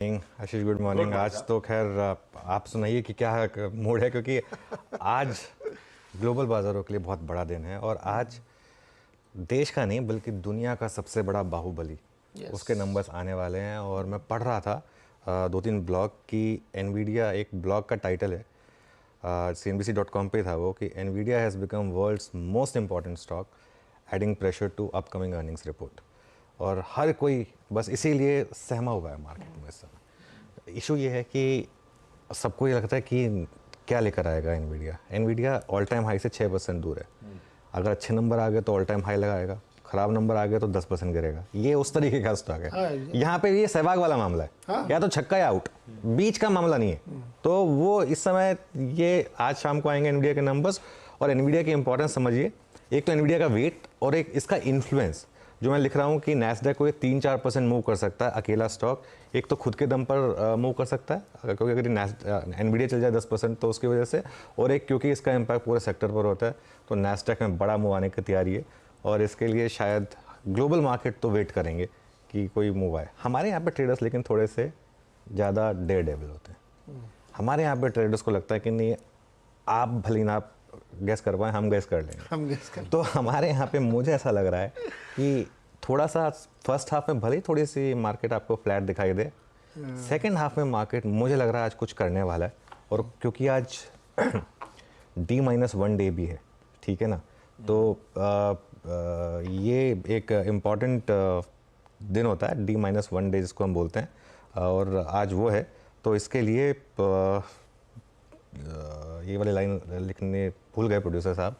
आशीष, good morning. आज तो खैर आप सुनाइए कि क्या मूड है, क्योंकि आज ग्लोबल बाज़ारों के लिए बहुत बड़ा दिन है और आज देश का नहीं बल्कि दुनिया का सबसे बड़ा बाहुबली उसके नंबर्स आने वाले हैं। और मैं पढ़ रहा था दो तीन ब्लॉग की एनवीडिया, एक ब्लॉग का टाइटल है CNBC.com पे था वो, कि Nvidia has become world's most important stock adding pressure to upcoming earnings report. और हर कोई बस इसीलिए सहमा हुआ है मार्केट में इस समय। इशू ये है कि सबको ये लगता है कि क्या लेकर आएगा एनवीडिया ऑल टाइम हाई से 6% दूर है। अगर अच्छे नंबर आ गए तो ऑल टाइम हाई लगाएगा, ख़राब नंबर आ गए तो 10% गिरेगा। ये उस तरीके का स्टॉक है। यहाँ पे ये सहवाग वाला मामला है, या तो छक्का या आउट, बीच का मामला नहीं है। तो वो इस समय ये आज शाम को आएंगे एनवीडिया के नंबर्स। और एनवीडिया की इंपॉर्टेंस समझिए, एक तो एनवीडिया का वेट और एक इसका इन्फ्लुएंस। जो मैं लिख रहा हूँ कि नैस्डैक को ये 3-4% मूव कर सकता है अकेला स्टॉक। एक तो खुद के दम पर मूव कर सकता है, क्योंकि अगर एनवीडिया चल जाए 10% तो उसकी वजह से, और एक क्योंकि इसका इम्पैक्ट पूरे सेक्टर पर होता है। तो नैस्डैक में बड़ा मूव आने की तैयारी है और इसके लिए शायद ग्लोबल मार्केट तो वेट करेंगे कि कोई मूव आए। हमारे यहाँ पर ट्रेडर्स लेकिन थोड़े से ज़्यादा डेयर डेविल होते हैं। हमारे यहाँ पर ट्रेडर्स को लगता है कि नहीं, आप भले ना गैस कर पाए, हम गैस कर लेंगे। तो हमारे यहाँ पे मुझे ऐसा लग रहा है कि थोड़ा सा फर्स्ट हाफ में भले ही थोड़ी सी मार्केट आपको फ्लैट दिखाई दे, सेकंड हाफ में मार्केट मुझे लग रहा है आज कुछ करने वाला है। और क्योंकि आज D-1 डे भी है, ठीक है ना, तो ये एक इम्पॉर्टेंट दिन होता है D-1 डे जिसको हम बोलते हैं, और आज वो है। तो इसके लिए ये वाली लाइन लिखने भूल गए प्रोड्यूसर साहब।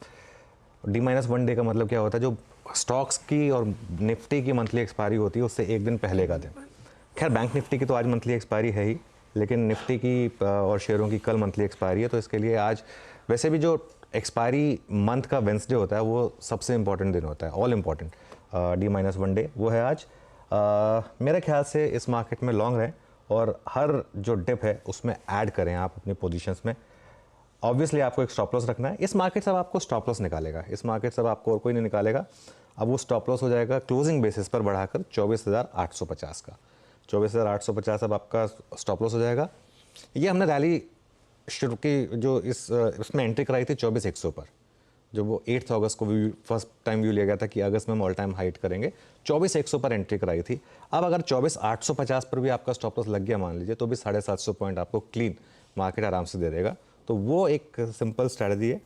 D-1 डे का मतलब क्या होता है? जो स्टॉक्स की और निफ्टी की मंथली एक्सपायरी होती है उससे एक दिन पहले का दिन। खैर बैंक निफ्टी की तो आज मंथली एक्सपायरी है ही, लेकिन निफ्टी की और शेयरों की कल मंथली एक्सपायरी है। तो इसके लिए आज वैसे भी जो एक्सपायरी मंथ का वेंसडे होता है वो सबसे इंपॉर्टेंट दिन होता है, ऑल इम्पॉर्टेंट D-1 डे वो है आज। मेरे ख्याल से इस मार्केट में लॉन्ग रहें और हर जो डिप है उसमें ऐड करें आप अपनी पोजीशंस में। ऑब्वियसली आपको एक स्टॉप लॉस रखना है। इस मार्केट से अब आपको स्टॉप लॉस निकालेगा, इस मार्केट से अब आपको और कोई नहीं निकालेगा। अब वो स्टॉप लॉस हो जाएगा क्लोजिंग बेसिस पर बढ़ाकर 24,850 का। 24,850 अब आपका स्टॉप लॉस हो जाएगा। ये हमने रैली शुरू की जो इसमें एंट्री कराई थी 24,100 पर, जो वो 8 अगस्त को फर्स्ट टाइम व्यू लिया गया था कि अगस्त में हम ऑल टाइम हाइट करेंगे। 24,100 पर एंट्री कराई थी। अब अगर 24,850 पर भी आपका स्टॉप लॉस लग गया मान लीजिए, तो भी 750 पॉइंट आपको क्लीन मार्केट आराम से दे देगा। तो वो एक सिंपल स्ट्रैटेजी है।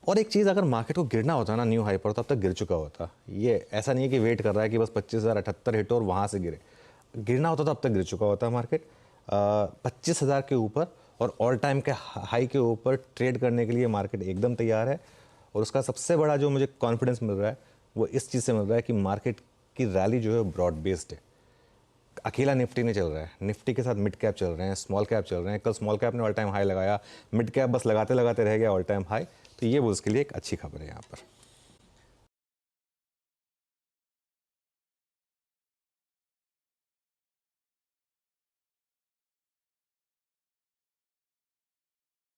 और एक चीज़, अगर मार्केट को गिरना होता है ना न्यू हाई पर, तो अब तक गिर चुका होता। ये ऐसा नहीं है कि वेट कर रहा है कि बस 25,078 हिट और वहाँ से गिरे। गिरना होता तो अब तक गिर चुका होता मार्केट 25,000 के ऊपर, और ऑल टाइम के हाई के ऊपर ट्रेड करने के लिए मार्केट एकदम तैयार है। और उसका सबसे बड़ा जो मुझे कॉन्फिडेंस मिल रहा है वो इस चीज़ से मिल रहा है कि मार्केट की रैली जो है ब्रॉड बेस्ड है। अकेला निफ्टी नहीं चल रहा है, निफ्टी के साथ मिड कैप चल रहे हैं, स्मॉल कैप चल रहे हैं। कल स्मॉल कैप ने ऑल टाइम हाई लगाया, मिड कैप बस लगाते लगाते रह गया ऑल टाइम हाई। तो ये वो उसके लिए एक अच्छी खबर है यहाँ पर।